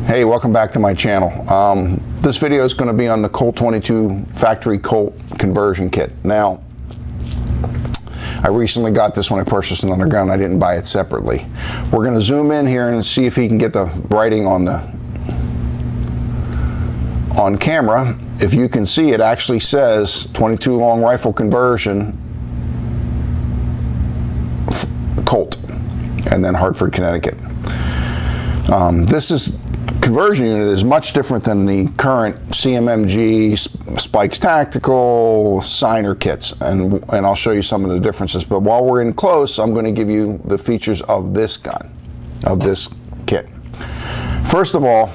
Hey, welcome back to my channel. This video is going to be on the Colt 22 factory Colt conversion kit. Now, I recently got this when I purchased another gun. I didn't buy it separately. We're going to zoom in here and see if he can get the writing on camera. If you can see, it actually says 22 long rifle conversion Colt, and then Hartford, Connecticut. This conversion unit is much different than the current CMMG, Spikes Tactical, Signer kits, and I'll show you some of the differences. But while we're in close, I'm going to give you the features of this gun, of this kit. First of all,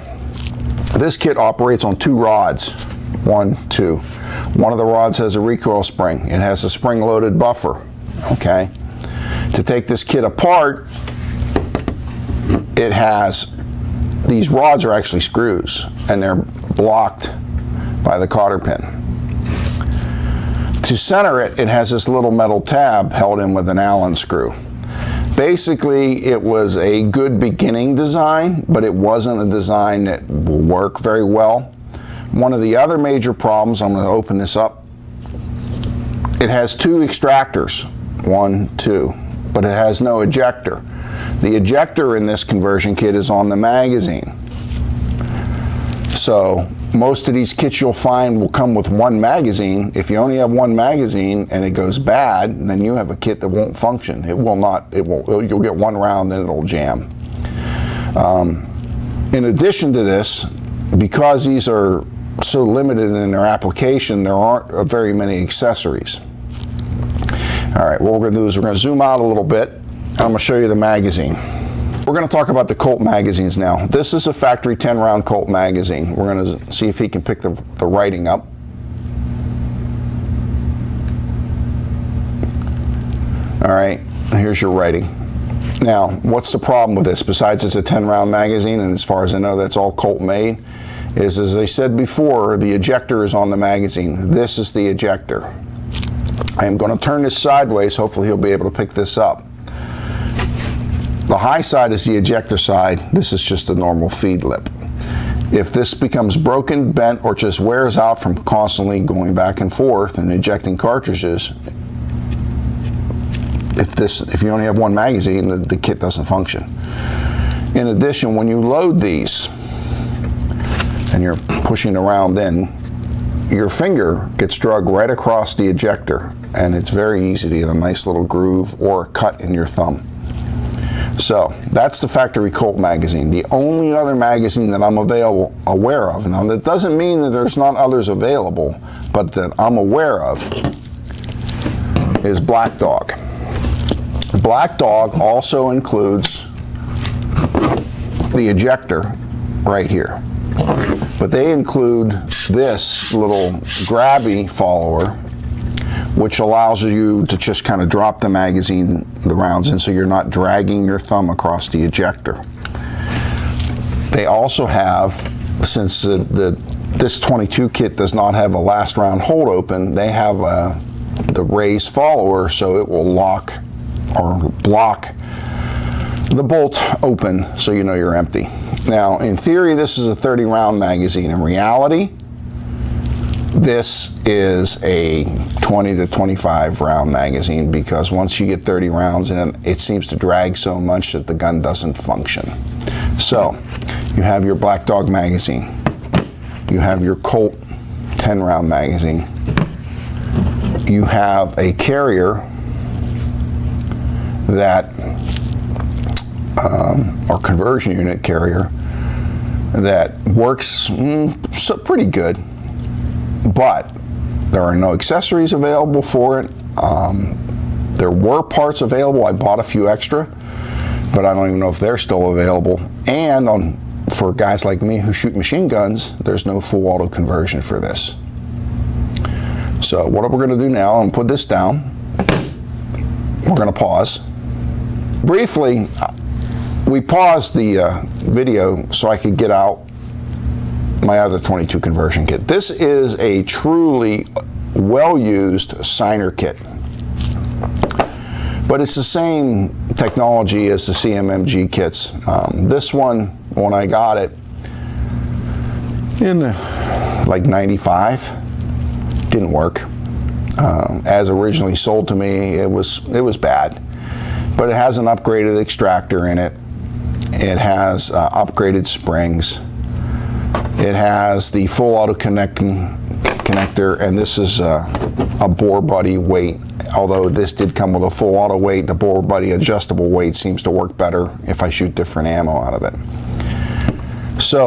this kit operates on two rods. One of the rods has a recoil spring. It has a spring-loaded buffer. Okay. To take this kit apart, it has, these rods are actually screws, and they're blocked by the cotter pin. To center it, it has this little metal tab held in with an Allen screw. Basically, it was a good beginning design, but it wasn't a design that will work very well. One of the other major problems, I'm going to open this up, it has two extractors, but it has no ejector. The ejector in this conversion kit is on the magazine. So most of these kits you'll find will come with one magazine. If you only have one magazine and it goes bad, then you have a kit that won't function. It will not, you'll get one round, then it'll jam. In addition to this, because these are so limited in their application, there aren't very many accessories. All right, what we're going to do is we're going to zoom out a little bit, and I'm going to show you the magazine. We're going to talk about the Colt magazines now. This is a factory 10-round Colt magazine. We're going to see if he can pick the writing up. All right, here's your writing. Now, what's the problem with this? Besides it's a 10-round magazine, and as far as I know, that's all Colt made, is, as I said before, the ejector is on the magazine. This is the ejector. I am going to turn this sideways. Hopefully he'll be able to pick this up. The high side is the ejector side. This is just a normal feed lip. If this becomes broken, bent, or just wears out from constantly going back and forth and ejecting cartridges, if you only have one magazine, the kit doesn't function. In addition, when you load these and you're pushing around in, your finger gets dragged right across the ejector, and it's very easy to get a nice little groove or a cut in your thumb. So that's the factory Colt magazine. The only other magazine that I'm aware of, now that doesn't mean that there's not others available, but that I'm aware of, is Black Dog. Black Dog also includes the ejector right here, but they include this little grabby follower, which allows you to just kind of drop the magazine, the rounds in, so you're not dragging your thumb across the ejector. They also have, since this 22 kit does not have a last round hold open, they have the raise follower, so it will lock or block the bolt open so you know you're empty. Now, in theory, this is a 30-round magazine. In reality, this is a 20 to 25 round magazine, because once you get 30 rounds in, it seems to drag so much that the gun doesn't function. So you have your Black Dog magazine, you have your Colt 10-round magazine, you have a carrier that or conversion unit carrier that works pretty good, but there are no accessories available for it. There were parts available. I bought a few extra, but I don't even know if they're still available. And for guys like me who shoot machine guns, there's no full auto conversion for this. So what we're going to do now, I'm going to put this down. We're going to pause. Briefly, we paused the video so I could get out my other 22 conversion kit. This is a truly well-used Signer kit, but it's the same technology as the CMMG kits. This one, when I got it, in like 95. Didn't work. As originally sold to me, it was bad. But it has an upgraded extractor in it. It has upgraded springs. It has the full auto connector, and this is a bore buddy weight. Although this did come with a full auto weight, the bore buddy adjustable weight seems to work better if I shoot different ammo out of it. So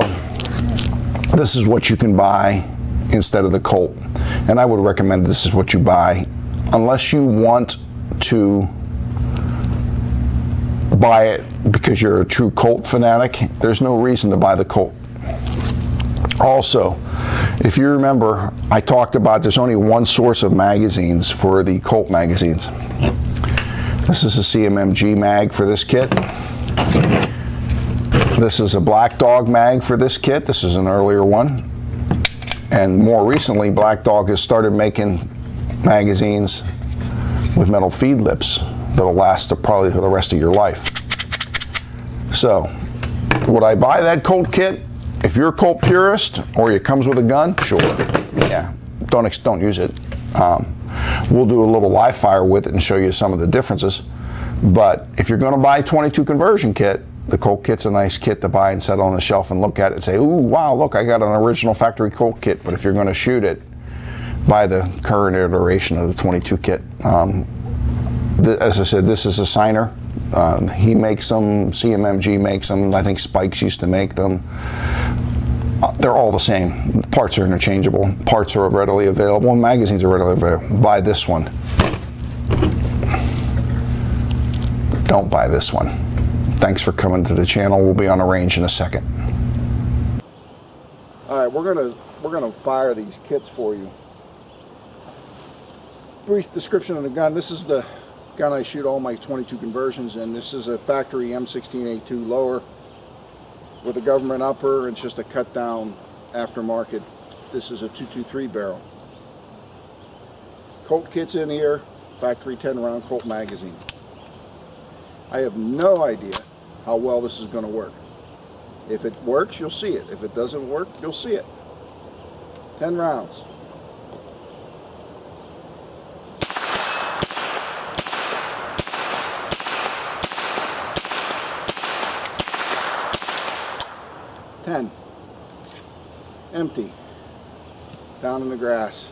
this is what you can buy instead of the Colt, and I would recommend this is what you buy unless you want to buy it because you're a true Colt fanatic. There's no reason to buy the Colt. Also, if you remember, I talked about there's only one source of magazines for the Colt magazines. This is a CMMG mag for this kit. This is a Black Dog mag for this kit. This is an earlier one. And more recently, Black Dog has started making magazines with metal feed lips that'll last probably for the rest of your life. So, would I buy that Colt kit? If you're a Colt purist or it comes with a gun, sure. Yeah, don't use it. We'll do a little live fire with it and show you some of the differences. But if you're going to buy a 22 conversion kit, the Colt kit's a nice kit to buy and set on the shelf and look at it and say, ooh, wow, look, I got an original factory Colt kit. But if you're going to shoot it, buy the current iteration of the 22 kit. As I said, this is a signer. He makes them, CMMG makes them, I think Spikes used to make them. They're all the same. Parts are interchangeable. Parts are readily available, and magazines are readily available. Buy this one. Don't buy this one. Thanks for coming to the channel. We'll be on the range in a second. All right, we're gonna fire these kits for you. Brief description of the gun. This is the gun I shoot all my 22 conversions in. This is a factory M-16A2 lower with a government upper. It's just a cut down aftermarket. This is a 223 barrel. Colt kit's in here, factory 10 round Colt magazine. I have no idea how well this is going to work. If it works, you'll see it. If it doesn't work, you'll see it. 10 rounds. Empty. Down in the grass.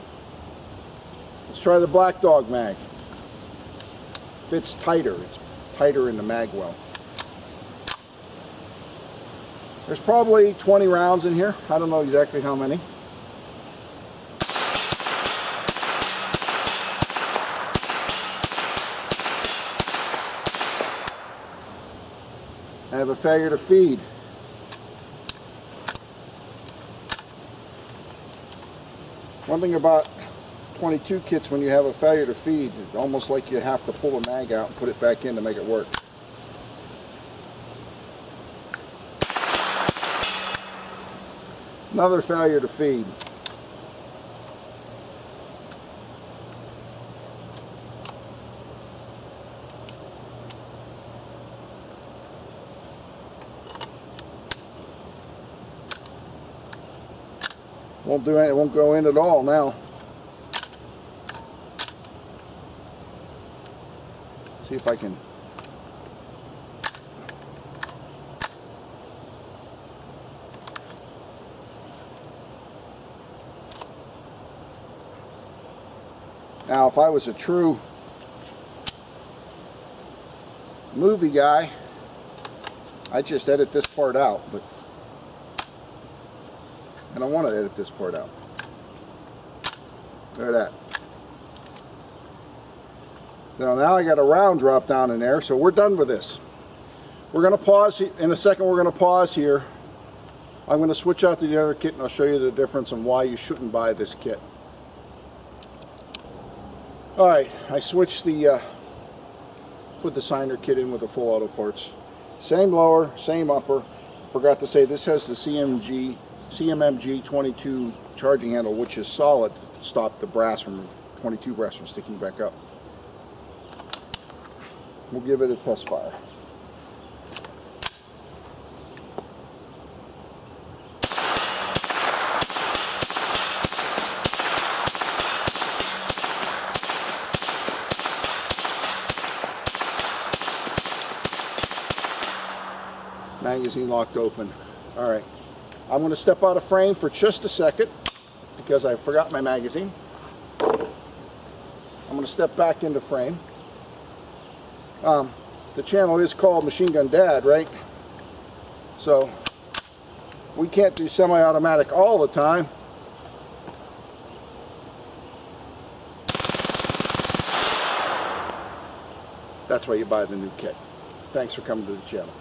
Let's try the Black Dog mag. Fits tighter. It's tighter in the mag well. There's probably 20 rounds in here. I don't know exactly how many. I have a failure to feed. One thing about 22 kits, when you have a failure to feed, it's almost like you have to pull a mag out and put it back in to make it work. Another failure to feed. Won't do it won't go in at all now. See if I can. Now, if I was a true movie guy, I'd just edit this part out, but I don't want to edit this part out. Look at that. So now I got a round drop down in there, so we're done with this. We're going to pause in a second. We're going to pause here. I'm going to switch out to the other kit and I'll show you the difference and why you shouldn't buy this kit. Alright, I switched the put the signer kit in with the full auto parts. Same lower, same upper. Forgot to say this has the CMMG 22 charging handle, which is solid to stop the brass from 22 brass from sticking back up. We'll give it a test fire. Magazine locked open. All right. I'm going to step out of frame for just a second because I forgot my magazine. I'm going to step back into frame. The channel is called Machine Gun Dad, right? So we can't do semi-automatic all the time. That's why you buy the new kit. Thanks for coming to the channel.